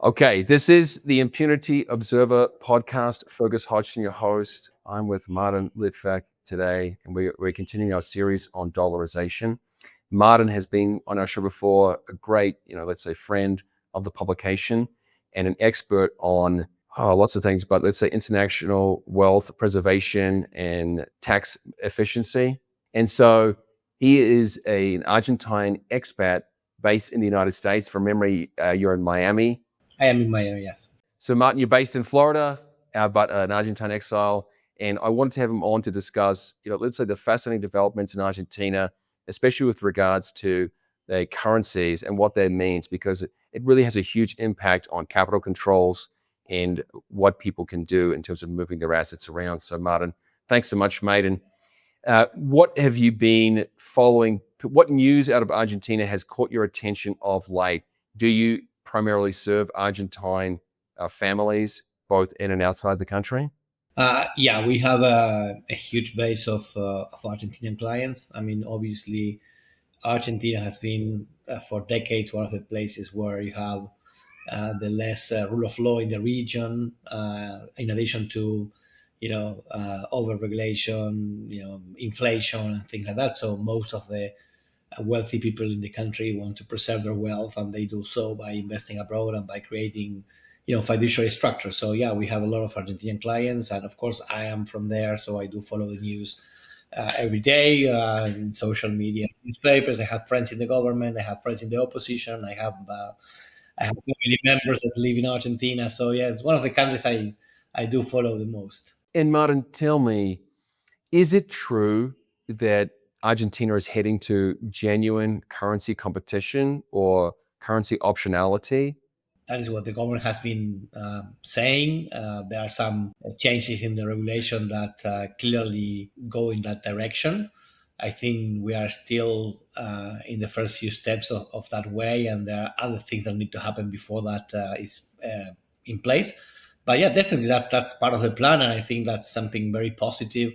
Okay, this is the Impunity Observer podcast. Fergus Hodgson, your host. I'm with Martín Litwak today, and we're continuing our series on dollarization. Martín has been on our show before, a great, let's say, friend of the publication and an expert on lots of things, but let's say international wealth preservation and tax efficiency. And so he is an Argentine expat based in the United States. From memory, you're in Miami. I am in Miami, yes. So, Martín, you're based in Florida, but an Argentine exile. And I wanted to have him on to discuss, let's say the fascinating developments in Argentina, especially with regards to the currencies and what that means, because it really has a huge impact on capital controls and what people can do in terms of moving their assets around. So, Martín, thanks so much, mate. And what have you been following? What news out of Argentina has caught your attention of late? Do you primarily serve Argentine families, both in and outside the country? Yeah, we have a huge base of Argentinian clients. I mean, obviously, Argentina has been for decades one of the places where you have the less rule of law in the region, in addition to, overregulation, inflation and things like that. So most of the wealthy people in the country want to preserve their wealth, and they do so by investing abroad and by creating fiduciary structure. So yeah, we have a lot of Argentinian clients, and of course I am from there, so I do follow the news every day in social media, newspapers. I have friends in the government, I have friends in the opposition, I have family members that live in Argentina. So yeah, it's one of the countries I do follow the most. And Martin, tell me, is it true that Argentina is heading to genuine currency competition or currency optionality? That is what the government has been saying. There are some changes in the regulation that clearly go in that direction. I think we are still in the first few steps of that way, and there are other things that need to happen before that is in place. But yeah, definitely that's part of the plan, and I think that's something very positive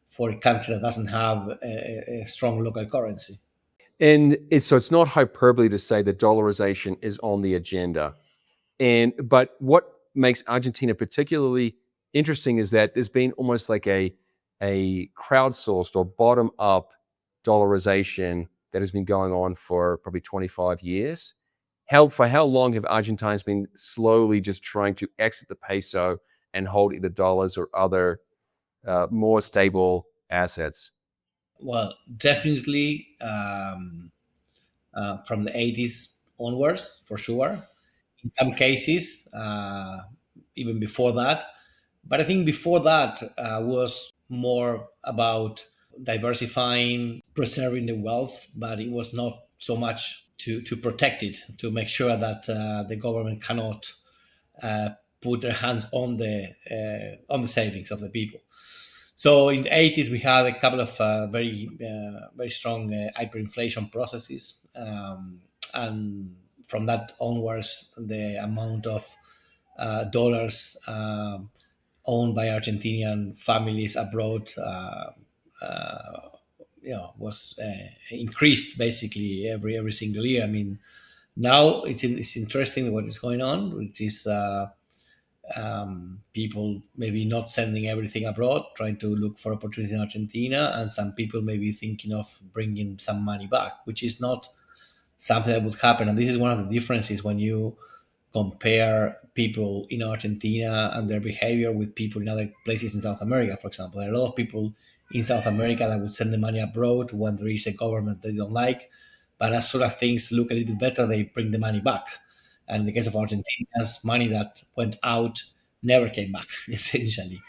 for a country that doesn't have a strong local currency. And it's not hyperbole to say that dollarization is on the agenda. But what makes Argentina particularly interesting is that there's been almost like a crowdsourced or bottom up dollarization that has been going on for probably 25 years. For how long have Argentines been slowly just trying to exit the peso and hold either dollars or other more stable assets? Well, definitely from the 80s onwards, for sure. In some cases, even before that. But I think before that was more about diversifying, preserving the wealth, but it was not so much to protect it, to make sure that the government cannot uh, put their hands on the savings of the people. So in the 80s, we had a couple of very strong hyperinflation processes, and from that onwards, the amount of dollars owned by Argentinian families abroad, was increased basically every single year. I mean, now it's interesting what is going on, which is people maybe not sending everything abroad, trying to look for opportunities in Argentina, and some people maybe thinking of bringing some money back, which is not something that would happen. And this is one of the differences when you compare people in Argentina and their behavior with people in other places in South America, for example. There are a lot of people in South America that would send the money abroad when there is a government they don't like, but as soon as things look a little bit better, they bring the money back. And in the case of Argentina's money that went out never came back, essentially.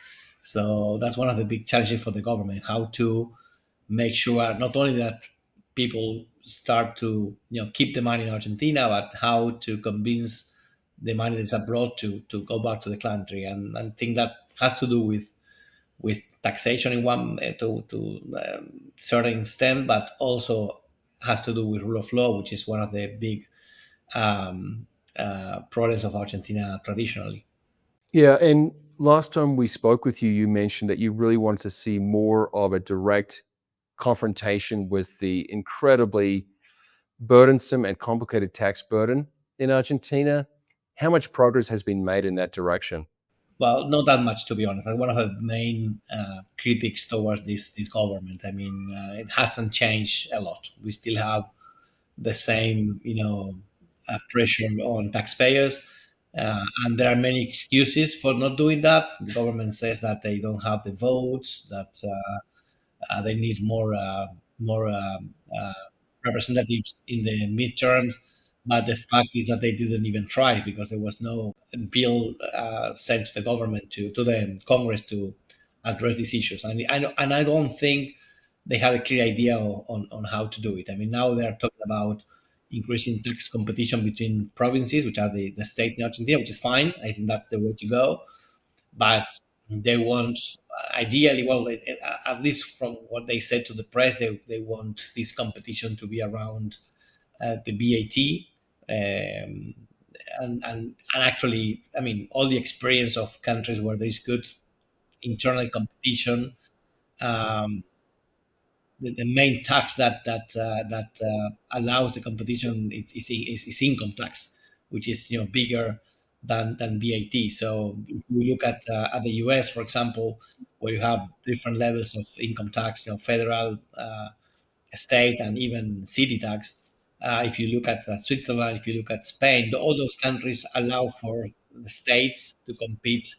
So that's one of the big challenges for the government: how to make sure not only that people start to keep the money in Argentina, but how to convince the money that's abroad to go back to the country. And I think that has to do with taxation in one to certain extent, but also has to do with rule of law, which is one of the big um, problems of Argentina traditionally. Yeah, and last time we spoke with you, you mentioned that you really wanted to see more of a direct confrontation with the incredibly burdensome and complicated tax burden in Argentina. How much progress has been made in that direction? Well, not that much, to be honest. Like one of the main critics towards this government. I mean, it hasn't changed a lot. We still have the same, pressure on taxpayers, and there are many excuses for not doing that. The government says that they don't have the votes, that they need more uh, representatives in the midterms. But the fact is that they didn't even try because there was no bill sent to the government to the Congress to address these issues. And I don't think they have a clear idea on how to do it. I mean, now they are talking about increasing tax competition between provinces, which are the states in Argentina, which is fine. I think that's the way to go. But they want, ideally, well, at least from what they said to the press, they want this competition to be around the VAT. Um, and actually, I mean, all the experience of countries where there is good internal competition, um, the main tax that allows the competition is income tax, which is bigger than VAT. So if we look at the US, for example, where you have different levels of income tax, federal, state, and even city tax. If you look at Switzerland, if you look at Spain, all those countries allow for the states to compete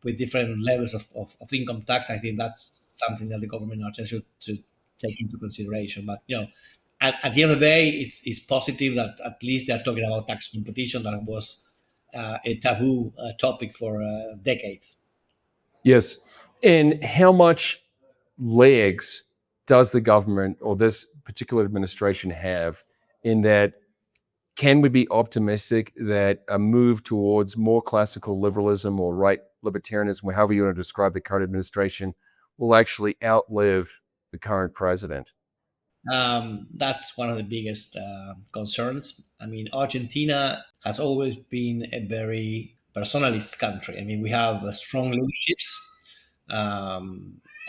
with different levels of income tax. I think that's something that the government should take into consideration. But at the end of the day, it's positive that at least they're talking about tax competition that was a taboo topic for decades. Yes. And how much legs does the government or this particular administration have in that? Can we be optimistic that a move towards more classical liberalism or right libertarianism, however you want to describe the current administration, will actually outlive the current president? That's one of the biggest concerns. I mean, Argentina has always been a very personalist country. I mean, we have strong leaderships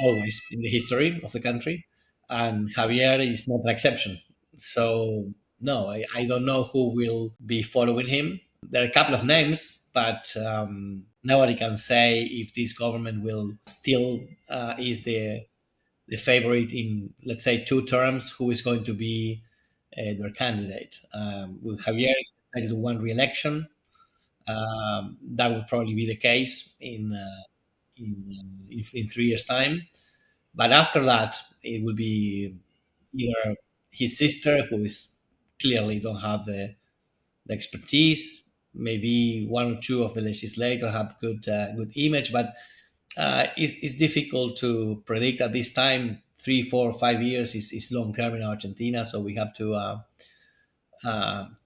always in the history of the country, and Javier is not an exception. So, no, I don't know who will be following him. There are a couple of names, but nobody can say if this government will still is the favorite in, let's say, 2 terms, who is going to be their candidate. With Javier expected to win re-election, that would probably be the case in 3 years' time. But after that, it will be either his sister, who is clearly don't have the expertise. Maybe one or two of the legislators have good image, but it's difficult to predict at this time. 3, 4, 5 years is long term in Argentina, so we have to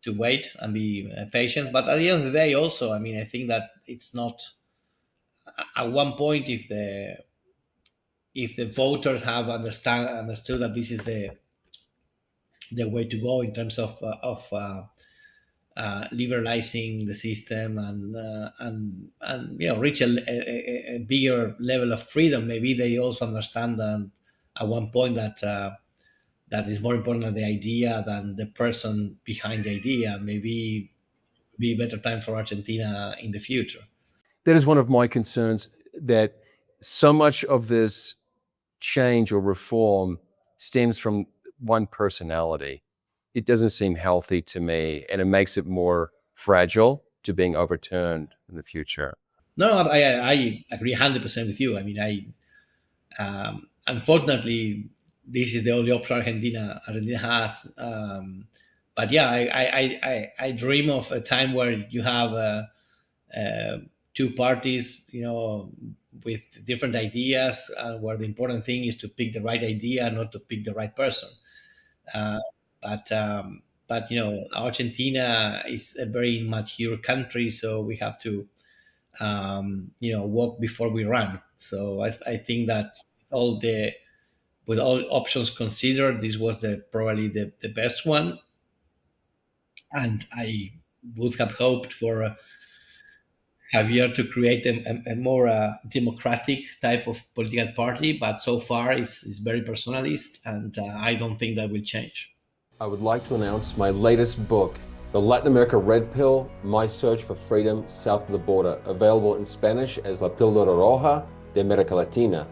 wait and be patient. But at the end of the day, also, I mean, I think that it's not at one point if the voters have understood that this is the way to go in terms of liberalizing the system and reach a bigger level of freedom. Maybe they also understand that at one point that is more important than the idea than the person behind the idea. Maybe be a better time for Argentina in the future. That is one of my concerns, that so much of this change or reform stems from one personality. It doesn't seem healthy to me, and it makes it more fragile to being overturned in the future. No, I agree 100% with you. I mean, unfortunately, this is the only option Argentina has. But yeah, I dream of a time where you have uh, two parties, with different ideas, where the important thing is to pick the right idea, not to pick the right person. Uh, but Argentina is a very mature country, so we have to walk before we run. So I think that all the with all options considered, this was probably the best one, and I would have hoped for Javier to create a more democratic type of political party, but so far it's very personalist, and I don't think that will change. I would like to announce my latest book. The Latin America Red Pill, My Search for Freedom South of the Border, available in Spanish as La Píldora Roja de America Latina.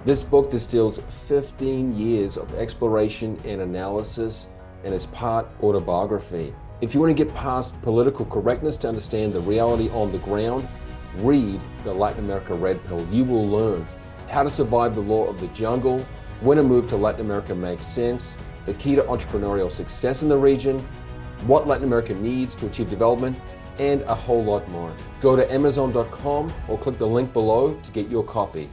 This book distills 15 years of exploration and analysis and is part autobiography. If you want to get past political correctness to understand the reality on the ground, read the Latin America Red Pill. You will learn how to survive the law of the jungle, when a move to Latin America makes sense, the key to entrepreneurial success in the region, what Latin America needs to achieve development, and a whole lot more. Go to Amazon.com or click the link below to get your copy.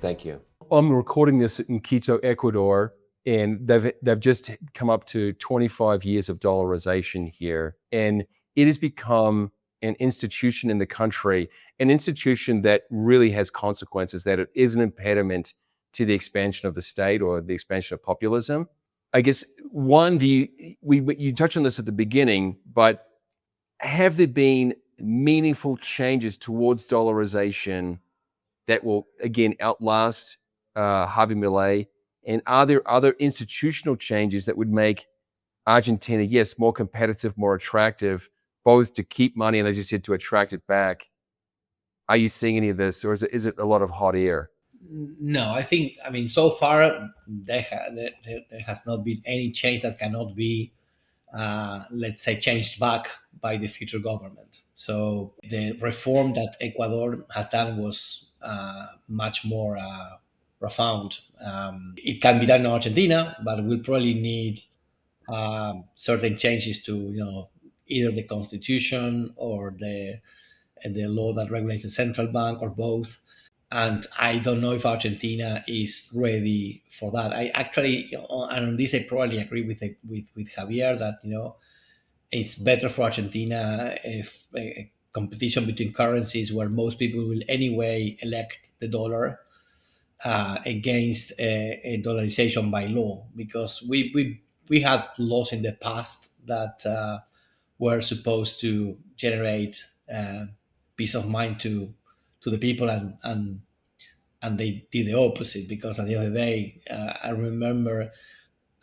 Thank you. I'm recording this in Quito, Ecuador, and they've just come up to 25 years of dollarization here, and it has become an institution in the country, an institution that really has consequences, that it is an impediment to the expansion of the state or the expansion of populism. I guess one, you touched on this at the beginning, but have there been meaningful changes towards dollarization that will again outlast Javier Milei? And are there other institutional changes that would make Argentina, yes, more competitive, more attractive, both to keep money and, as you said, to attract it back? Are you seeing any of this, or is it a lot of hot air? No, I mean, so far there has not been any change that cannot be, let's say, changed back by the future government. So the reform that Ecuador has done was much more profound. It can be done in Argentina, but we'll probably need certain changes to, either the constitution or the law that regulates the central bank, or both. And I don't know if Argentina is ready for that. I actually, and on this, I probably agree with Javier that it's better for Argentina if a competition between currencies where most people will anyway elect the dollar against a dollarization by law, because we had laws in the past that were supposed to generate peace of mind to the people, and they did the opposite, because at the end of the day, I remember,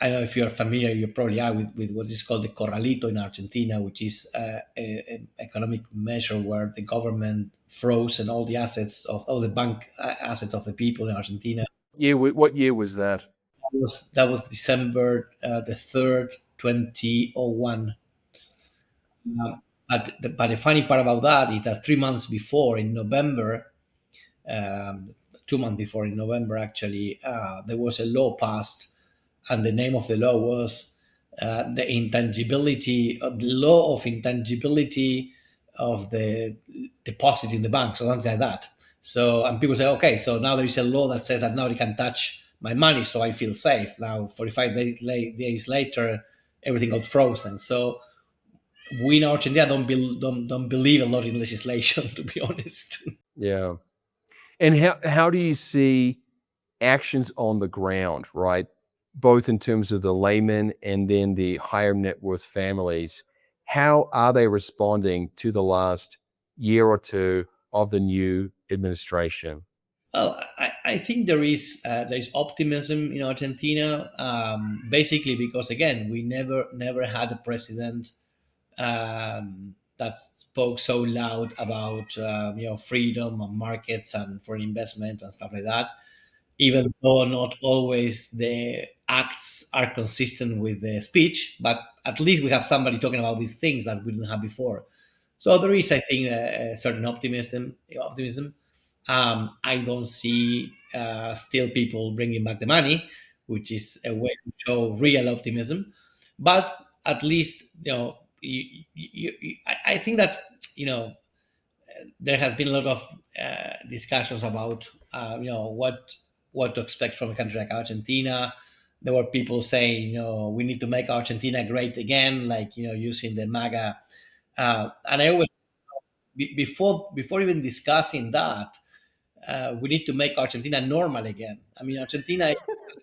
I don't know if you're familiar, you probably are, with what is called the corralito in Argentina, which is an economic measure where the government froze and all the assets of all the bank assets of the people in Argentina. Yeah, what year was that? That was December the 3rd, 2001. But the funny part about that is that 3 months before, in November, 2 months before, in November actually, there was a law passed, and the name of the law was the law of intangibility of the deposits in the banks, or something like that. So, and people say, okay, so now there is a law that says that nobody can touch my money, so I feel safe. Now, 45 days later, everything got frozen. So we in Argentina don't believe a lot in legislation, to be honest. Yeah. And how do you see actions on the ground, right? Both in terms of the layman and then the higher net worth families. How are they responding to the last year or two of the new administration? Well, I think there is optimism in Argentina, basically because, again, we never had a president that spoke so loud about freedom and markets and foreign investment and stuff like that. Even though not always the acts are consistent with the speech, but at least we have somebody talking about these things that we didn't have before. So there is, I think, a certain optimism. I don't see still people bringing back the money, which is a way to show real optimism. But at least, I think that you know there has been a lot of discussions about what to expect from a country like Argentina. There were people saying, we need to make Argentina great again, like using the MAGA. And I always, before even discussing that, we need to make Argentina normal again. I mean, Argentina has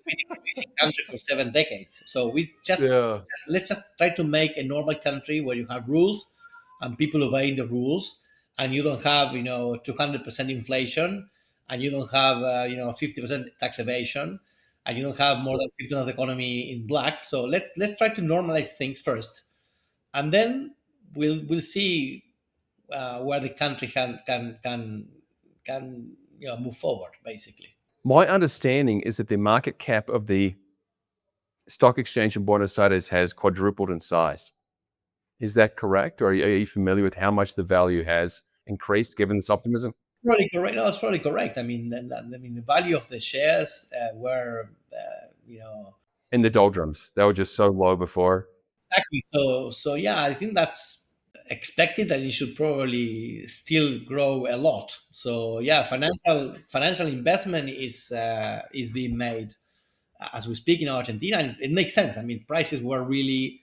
been a crazy country for 7 decades, so Yeah. let's just try to make a normal country where you have rules and people obeying the rules, and you don't have 200% inflation, and you don't have 50% tax evasion, and you don't have more than 50% of the economy in black. So let's try to normalize things first, and then we'll see where the country can move forward, basically. My understanding is that the market cap of the stock exchange in Buenos Aires has quadrupled in size. Is that correct? Or are you familiar with how much the value has increased given this optimism? Probably correct. No, it's probably correct. I mean, the value of the shares were, In the doldrums. They were just so low before. exactly. So yeah, I think that's expected that it should probably still grow a lot. So yeah, financial investment is being made as we speak in Argentina, and it makes sense. I mean, prices were really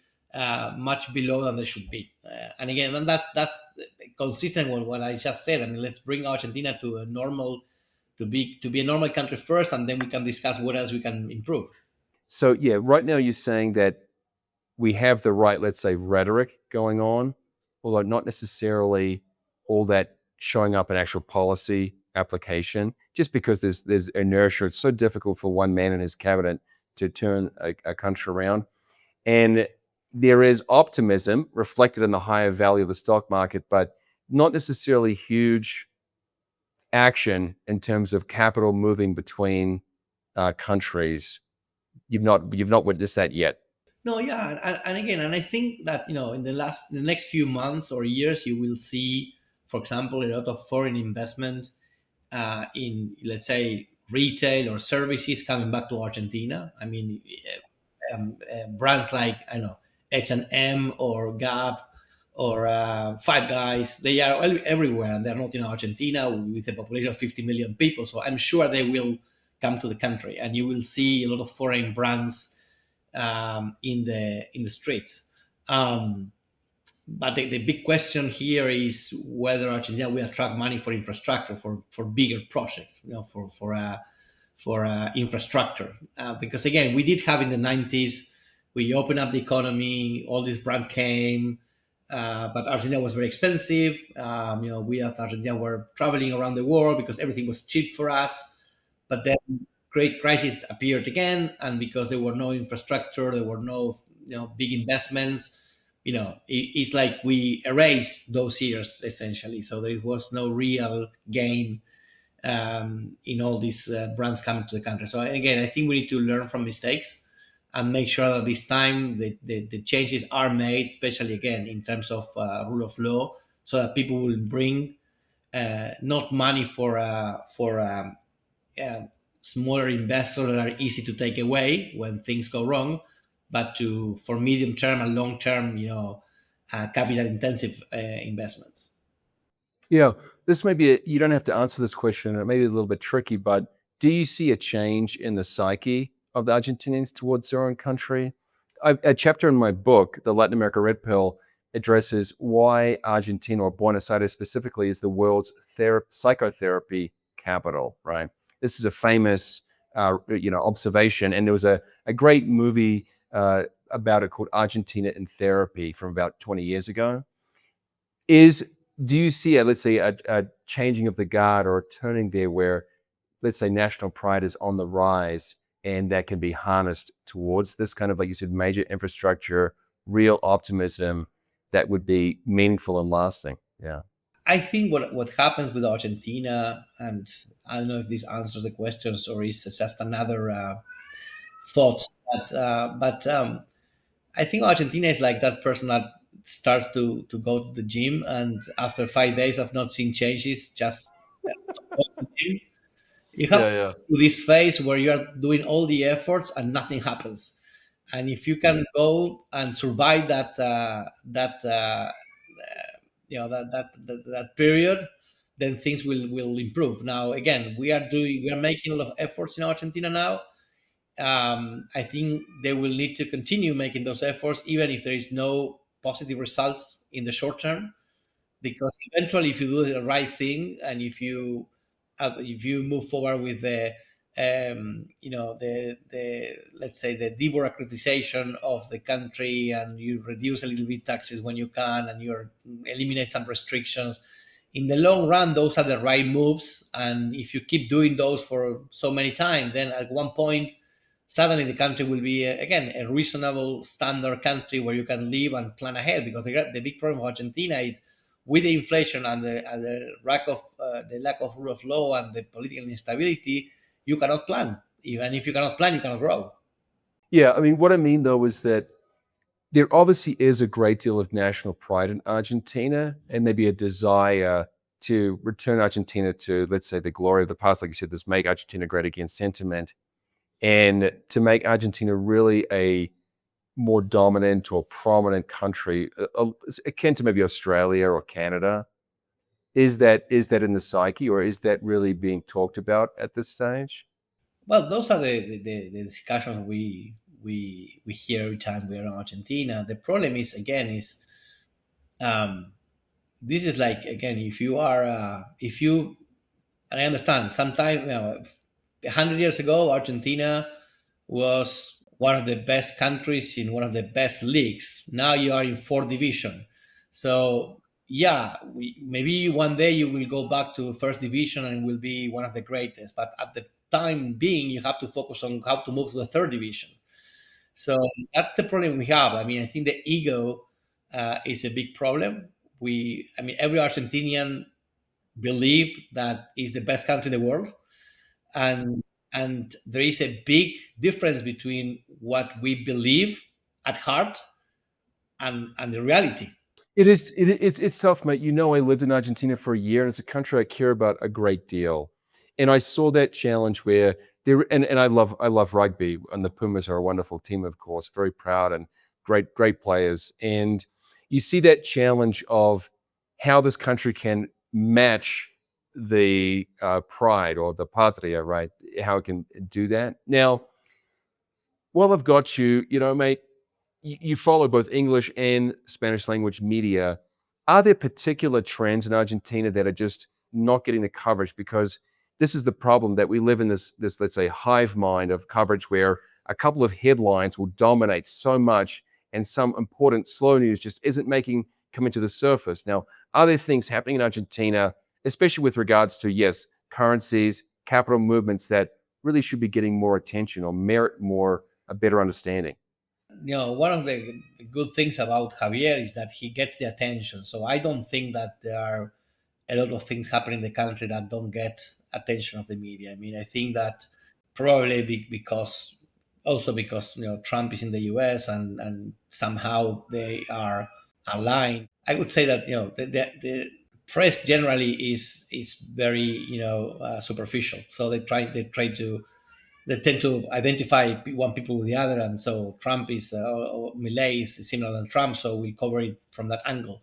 much below than they should be, and again, and that's consistent with what I just said. I mean, let's bring Argentina to a normal, to be a normal country first, and then we can discuss what else we can improve. So yeah, right now you're saying that we have the right, let's say, rhetoric going on, although not necessarily all that showing up in actual policy application, just because there's inertia. It's so difficult for one man and his cabinet to turn a country around. And there is optimism reflected in the higher value of the stock market, but not necessarily huge action in terms of capital moving between countries. You've not witnessed that yet. No, yeah, and again, and I think that in the next few months or years, you will see, for example, a lot of foreign investment in, let's say, retail or services coming back to Argentina. I mean, brands like, I don't know, H&M or Gap or Five Guys, they are everywhere, and they're not in Argentina with a population of 50 million people. So I'm sure they will come to the country, and you will see a lot of foreign brands in the streets. But the big question here is whether Argentina will attract money for infrastructure, for bigger projects, for infrastructure. Because again, we did have in the 90s, we opened up the economy, all this brand came, but Argentina was very expensive. We at Argentina were traveling around the world because everything was cheap for us. But then great crisis appeared again, and because there were no infrastructure, there were no big investments. It's like we erased those years essentially. So there was no real gain in all these brands coming to the country. So again, I think we need to learn from mistakes and make sure that this time the changes are made, especially again in terms of rule of law, so that people will bring not money for smaller investors that are easy to take away when things go wrong, but for medium term and long term, capital intensive investments. Yeah, this may be you don't have to answer this question. It may be a little bit tricky, but do you see a change in the psyche of the Argentinians towards their own country? A chapter in my book, The Latin America Red Pill, addresses why Argentina or Buenos Aires specifically is the world's psychotherapy capital. Right. This is a famous, observation, and there was a great movie about it called Argentina in Therapy from about 20 years ago. Is Do you see let's say a changing of the guard or a turning there where, let's say, national pride is on the rise and that can be harnessed towards this kind of, like you said, major infrastructure, real optimism that would be meaningful and lasting? Yeah. I think what happens with Argentina, and I don't know if this answers the questions or is just another thoughts but I think Argentina is like that person that starts to go to the gym, and after 5 days of not seeing changes, just go to the gym. You have Yeah, yeah. to this phase where you are doing all the efforts and nothing happens. And if you can go and survive that period, then things will improve. Now again, we are making a lot of efforts in Argentina now. I think they will need to continue making those efforts, even if there is no positive results in the short term, because eventually, if you do the right thing and if you move forward with the let's say the debureaucratization of the country, and you reduce a little bit taxes when you can, and you eliminate some restrictions, in the long run those are the right moves. And if you keep doing those for so many times, then at one point suddenly the country will be again a reasonable standard country where you can live and plan ahead. Because the big problem of Argentina is with the inflation and the lack of rule of law and the political instability, you cannot plan. Even if you cannot plan, you cannot grow. Yeah, I mean, what I mean though is that there obviously is a great deal of national pride in Argentina and maybe a desire to return Argentina to, let's say, the glory of the past. Like you said, this make Argentina great again sentiment, and to make Argentina really a more dominant or prominent country, akin to maybe Australia or Canada. Is that in the psyche, or is that really being talked about at this stage? Well, those are the discussions we hear every time we are in Argentina. The problem is again is um, this is like again if you and I understand sometimes 100 years ago Argentina was one of the best countries in one of the best leagues. Now you are in fourth division, so yeah, maybe one day you will go back to first division and will be one of the greatest. But at the time being, you have to focus on how to move to the third division. So that's the problem we have. I mean, I think the ego is a big problem. I mean, every Argentinian believe that is the best country in the world, and there is a big difference between what we believe at heart and the reality. It is. It's tough, mate. You know, I lived in Argentina for a year, and it's a country I care about a great deal. And I saw that challenge where there, and I love rugby, and the Pumas are a wonderful team, of course, very proud and great players. And you see that challenge of how this country can match the pride or the patria, right? How it can do that. Now, while I've got you, mate, you follow both English and Spanish language media. Are there particular trends in Argentina that are just not getting the coverage? Because this is the problem, that we live in this let's say hive mind of coverage where a couple of headlines will dominate so much, and some important slow news just isn't coming to the surface. Now, are there things happening in Argentina, especially with regards to, yes, currencies, capital movements, that really should be getting more attention or merit more a better understanding? One of the good things about Javier is that he gets the attention. So I don't think that there are a lot of things happening in the country that don't get attention of the media. I mean, I think that probably because also because Trump is in the U.S. and somehow they are aligned. I would say that the press generally is very superficial. So they tend to identify one people with the other, and so Trump is or Milei is similar than Trump, so we cover it from that angle.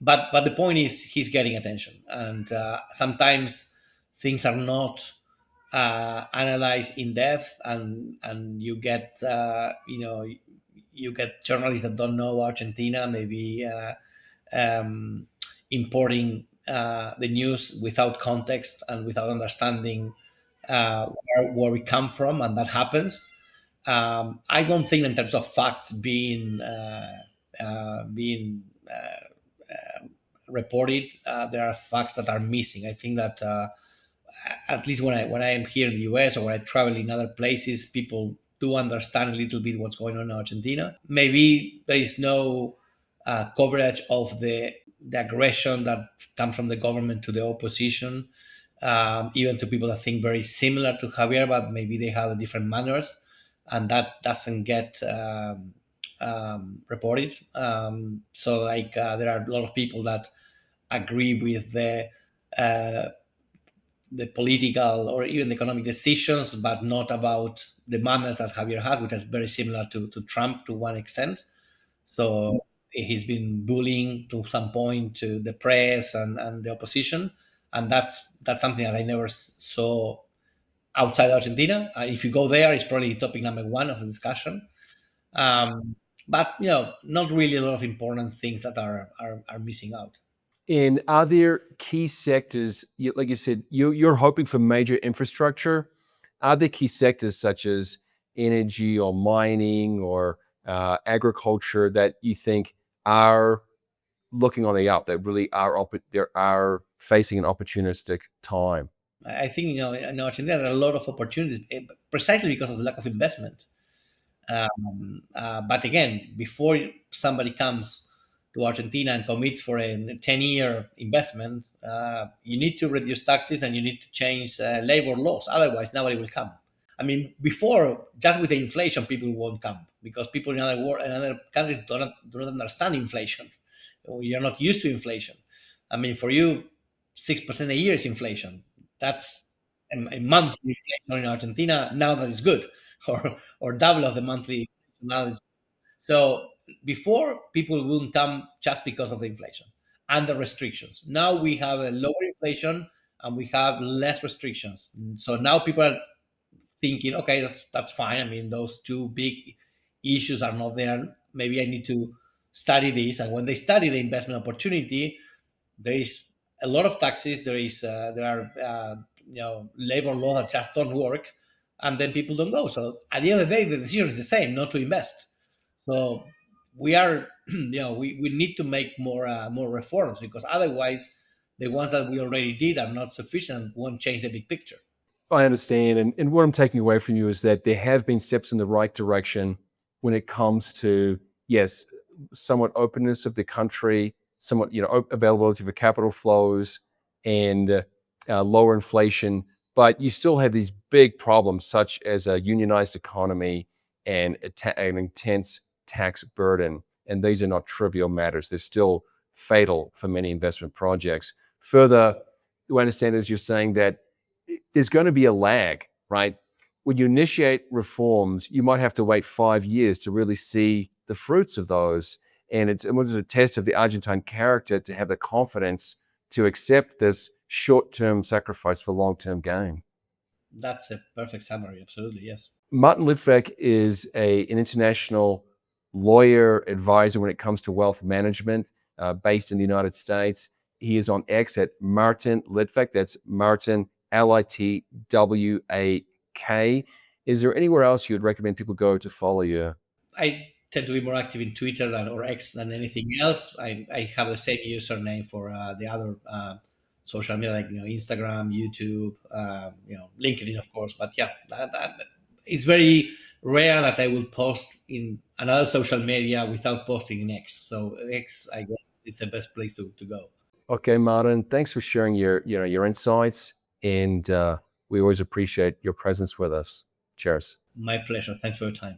But the point is, he's getting attention, and sometimes things are not analyzed in depth, and you get journalists that don't know Argentina, maybe um, importing the news without context and without understanding where we come from, and that happens. I don't think in terms of facts being reported, there are facts that are missing. I think that at least when I am here in the US or when I travel in other places, people do understand a little bit what's going on in Argentina. Maybe there is no coverage of the aggression that comes from the government to the opposition, even to people that think very similar to Javier, but maybe they have different manners, and that doesn't get reported. So, like, there are a lot of people that agree with uh, the political or even the economic decisions, but not about the manners that Javier has, which is very similar to Trump to one extent. So he's been bullying to some point to the press and the opposition, and that's something that I never saw outside Argentina. If you go there, it's probably topic number one of the discussion. Um, but not really a lot of important things that are missing out. And are there key sectors, like you said, you're hoping for major infrastructure? Are there key sectors such as energy or mining or agriculture that you think are looking on the up, that really are facing an opportunistic time? I think in Argentina there are a lot of opportunities precisely because of the lack of investment. But again, before somebody comes to Argentina and commits for a 10-year investment, you need to reduce taxes and you need to change labor laws. Otherwise, nobody will come. I mean, before, just with the inflation, people won't come because people in other countries do not understand inflation. You're not used to inflation. I mean, for you, 6% a year is inflation. That's a monthly inflation in Argentina. Now that is good, or double of the monthly. Now, so before people wouldn't come just because of the inflation and the restrictions. Now we have a lower inflation and we have less restrictions. So now people are thinking, okay, that's fine. I mean, those two big issues are not there. Maybe I need to study this. And when they study the investment opportunity, there is a lot of taxes. There are labor law that just don't work, and then people don't go. So at the end of the day, the decision is the same: not to invest. So we are, we need to make more reforms because otherwise, the ones that we already did are not sufficient. Won't change the big picture. I understand. And what I'm taking away from you is that there have been steps in the right direction when it comes to, yes, somewhat openness of the country, somewhat, availability for capital flows and lower inflation. But you still have these big problems, such as a unionized economy and an intense tax burden. And these are not trivial matters. They're still fatal for many investment projects. Further, what I understand is you're saying that there's going to be a lag, right? When you initiate reforms, you might have to wait 5 years to really see the fruits of those. And it was a test of the Argentine character to have the confidence to accept this short-term sacrifice for long-term gain. That's a perfect summary. Absolutely, yes. Martin Litwak is an international lawyer advisor when it comes to wealth management, based in the United States. He is on X at Martin Litwak. That's Martin Litwak. Is there anywhere else you would recommend people go to follow you? I tend to be more active in Twitter or X than anything else. I have the same username for the other social media, like Instagram, YouTube, LinkedIn, of course. But yeah, it's very rare that I will post in another social media without posting in X. So X, I guess, is the best place to go. Okay, Martin, thanks for sharing your insights, and we always appreciate your presence with us. Cheers. My pleasure. Thanks for your time.